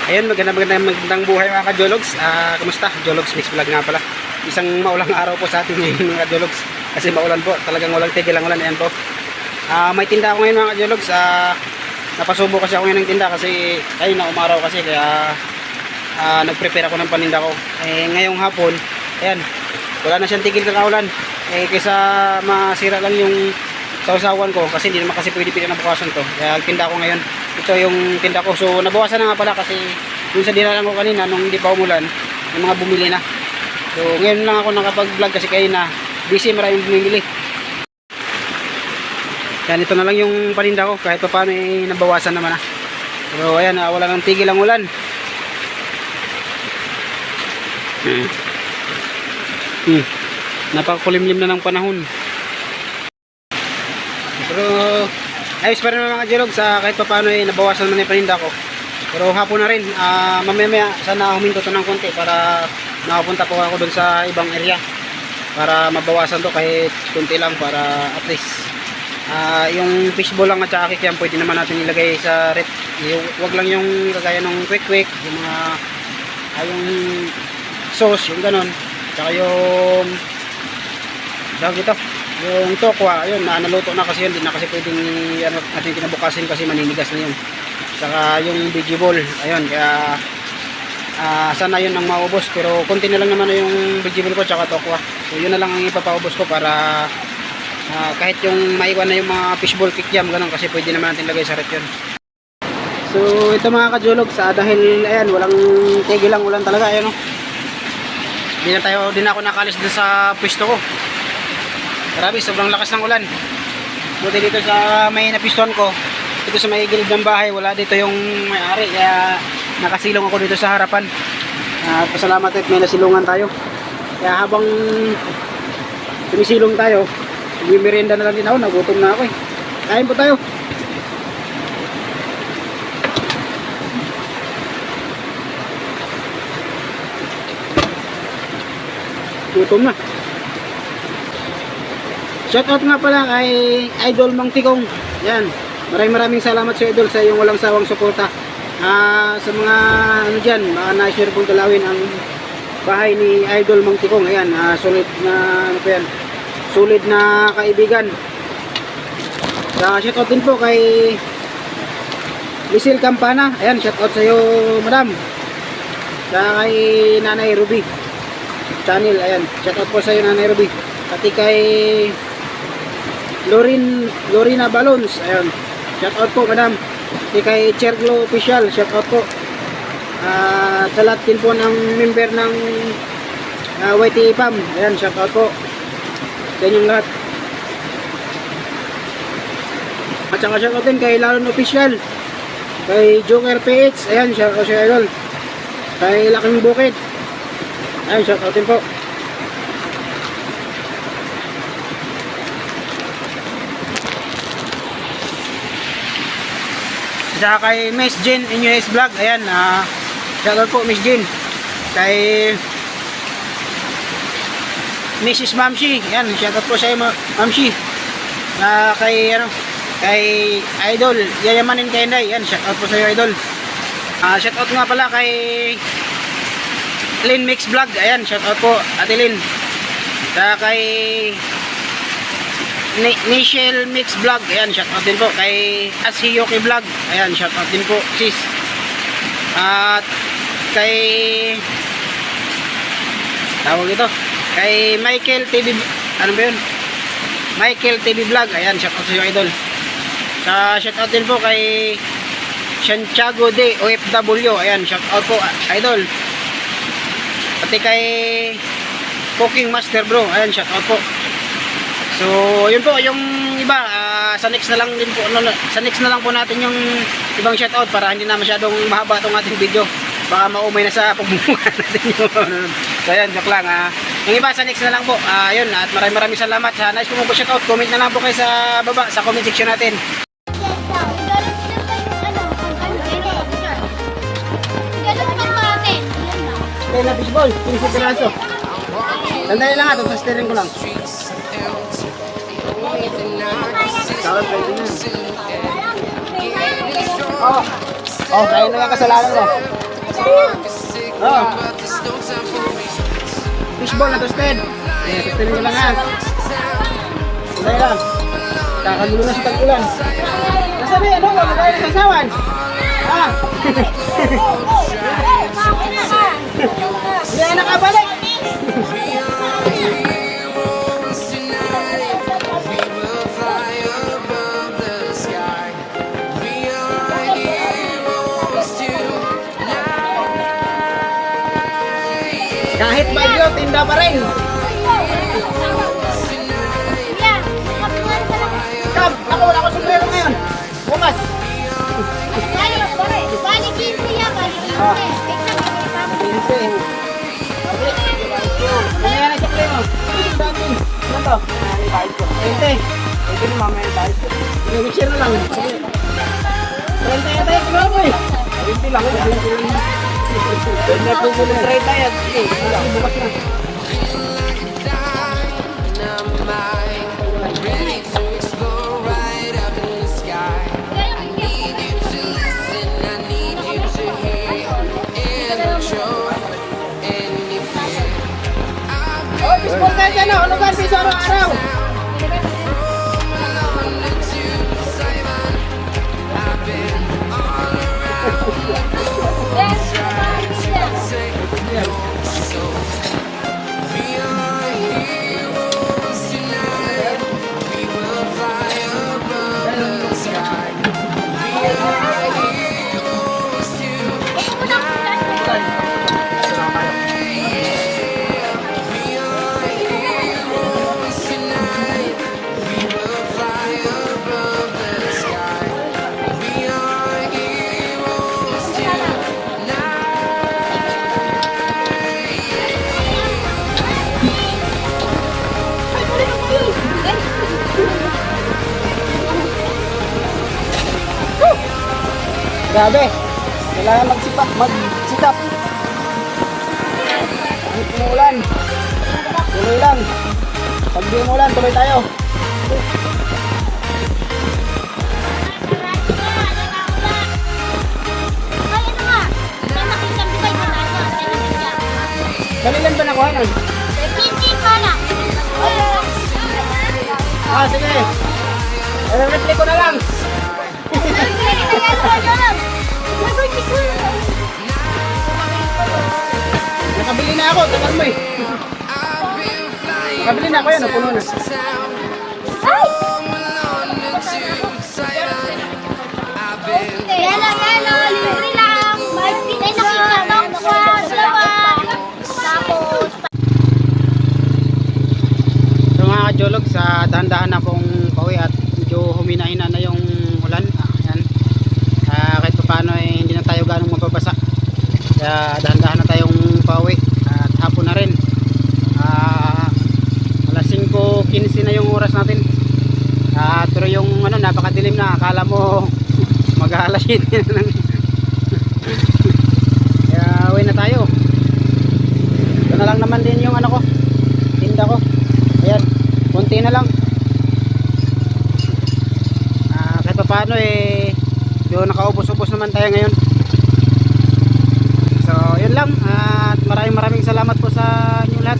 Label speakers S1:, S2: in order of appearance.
S1: Ayun, magandang buhay mga ka-Jologs. Kumusta? Jologs Mix Vlog nga pala. Isang maulang araw po sa atin ngayon mga ka-Jologs. Kasi maulan po, talagang walang tigil ang ulan. Ayan po. May tinda ako ngayon mga ka-Jologs. Napasubo kasi ako ngayon ng tinda kasi ayun na umaraw kasi kaya nag-prepare ako ng paninda ko. Ngayong hapon, ayan, wala na siyang tigil kakaulan. Kaysa masira lang yung sausawan ko kasi hindi naman kasi pwede pinabukasan to. Kaya tinda ko ngayon. Ito yung tinda ko. So nabawasan na nga pala kasi dun sa dinalan ko kanina nung hindi pa umulan, yung mga bumili na. So ngayon lang ako nakapag-vlog kasi kayo na busy, maraming bumili. Yan, ito na lang yung paninda ko kahit pa paano nabawasan naman na. So ayan, wala nang tigil ang ulan. Napakakulimlim na ng panahon. Pero ayos pa rin mga Jologs, kahit pa paano nabawasan naman yung paninda ko. Pero hapon na rin, mamaya sana huminto to ng konti para makapunta po ako dun sa ibang area para mabawasan to kahit konti lang para at least yung fishball lang at saka kikiam pwede naman natin ilagay sa rep. Wag lang yung kagaya ng quick yung mga yung sauce, yung ganon, tsaka yung dahil ito yung tokwa, ayun, naluto na kasi yun, hindi na kasi pwedeng natin kinabukasin kasi maninigas na yun. Saka yung vegetable, ayun, kaya sana yun ang maubos, pero konti na lang naman yung vegetable ko tsaka tokwa. So yun na lang ang ipapaubos ko para kahit yung maiwan na yung mga fishball kikiam, ganun, kasi pwede naman natin lagay sa rep yun. So ito mga ka-Jologs, dahil ayan, walang tigil lang ulan talaga, ayun, no? Di na ako nakalis dun sa pwesto ko. Grabe, sobrang lakas ng ulan. Buti dito sa may napiston ko, dito sa may gilid ng bahay, wala dito yung may-ari, kaya nakasilong ako dito sa harapan. Pasalamat at may nasilungan tayo. Kaya habang sumisilong tayo, merienda na lang din ako, nagutom na ako eh. Kain po tayo. Gutom na. Shoutout nga pala kay Idol Mang Tikong. Yan. Maraming salamat sa Idol sa iyong walang sawang suporta. Sa mga ano diyan, mga na-share kong dalawin ang bahay ni Idol Mang Tikong. Ayan, solid na ano po yan. Solid na kaibigan. Shoutout din po kay Lisil Campana. Ayan, shoutout sa iyo, Madam. Kay Nanay Ruby Channel. Ayan, shoutout po sa iyo, Nanay Ruby. Pati kay Lorina Balons, ayun, shout out po madam. Kay Cherglo Official, shout out po. Sa lahat din po ng member ng YT Pam, ayan, shout out po sa inyong lahat. At saka shout out din kay Lalon Official, kay Joker PH, ayan, shout out sa idol. Kay Laking Bukid, ayan, shout out din po. Saka kay Miss Jen NUS Vlog, ayan, shoutout po Miss Jen. Kay Mrs. Mamshi, ayan, shoutout po sa iyo Mamshi. Kay Idol Yayamanin Kainday, ayan, shoutout po sa iyo Idol. Shoutout nga pala kay Lynn Mix Vlog, ayan, shoutout po Ate Lynn. Saka kay Michelle Mix Vlog, ayan, shoutout din po. Kay Asiyoki Vlog, ayan, shoutout din po sis. At kay tawag ito, kay Michael TV, ano ba yun, Michael TV Vlog, ayan, shoutout sa iyo idol. Shoutout din po kay Santiago de OFW, ayan, shoutout po idol. Pati kay Cooking Master Bro, ayan, shoutout po. So, yun po, yung iba, sa next na lang din po, sa next na lang po natin yung ibang shoutout para hindi na masyadong mahaba itong ating video. Baka maumay na sa pagbubukan natin yun. So, ayan, joke lang. Yung iba, sa next na lang po. Yun, at maraming salamat. Sa nice po mo po shoutout, comment na lang po kayo sa baba, sa comment section natin. Okay na, fishball, 15 piraso. Tandaan lang ito, sa steering ko lang. Oh, kaya na nga kasalanan mo. Oh. Fishball na toasted. Ayan, toasted nyo lang ha. Sandali lang. Kakagulo na sa tag-ulan. Nasaan na yan? Ano? Wala tayo sa sawan. Ah. Hindi na nakabalik. Kahit bagyo, tinda pa rin. Kab, ako wala ko sombrero ngayon. Bukas.
S2: Balik 15 yan, balik 15.
S1: Pinse. Ano yan ang sakli mo? Dami. Ano to? 20. Pwede rin mamaya tayo. Mixer na lang. 30 yata yung kilo mo eh. 20 lang. 20 lang. Pwede na po muna 30 yan. Bukas na. Oh, baseball tayo dyan o. Hulugan, piso araw-araw. Grabe. Kailangan magsikap. Kahit umuulan. Tuloy lang. Pag di umuulan, tuloy tayo. Kalilan ba nakuha nun? Ah, sige. I-replay ko na lang. Nakabili na ako, tagal mo eh. Nakabili na ako yan, puno na.
S2: Yelo, libre lang. May nakita lang, nakuha, dalawa. Tapos,
S1: So mga kajolog, sa dahan-dahan na pong pauwi at medyo humina-hina na yung ulan. Ayan. Kahit pa paano eh, hindi na tayo ganong mababasa. Kaya dahan-dahan na tayong pauwi at hapon na rin. Alas 5:15 na yung oras natin. Pero yung ano, napakadilim na. Akala mo mag-alas 7 na lang. Kaya uwi na tayo. Ito na lang naman din yung ano ko, tinda ko. Ayan, konti na lang. Kahit pa paano eh, yung nakaubos-ubos naman tayo ngayon. So yun lang, at maraming salamat po sa inyo lahat.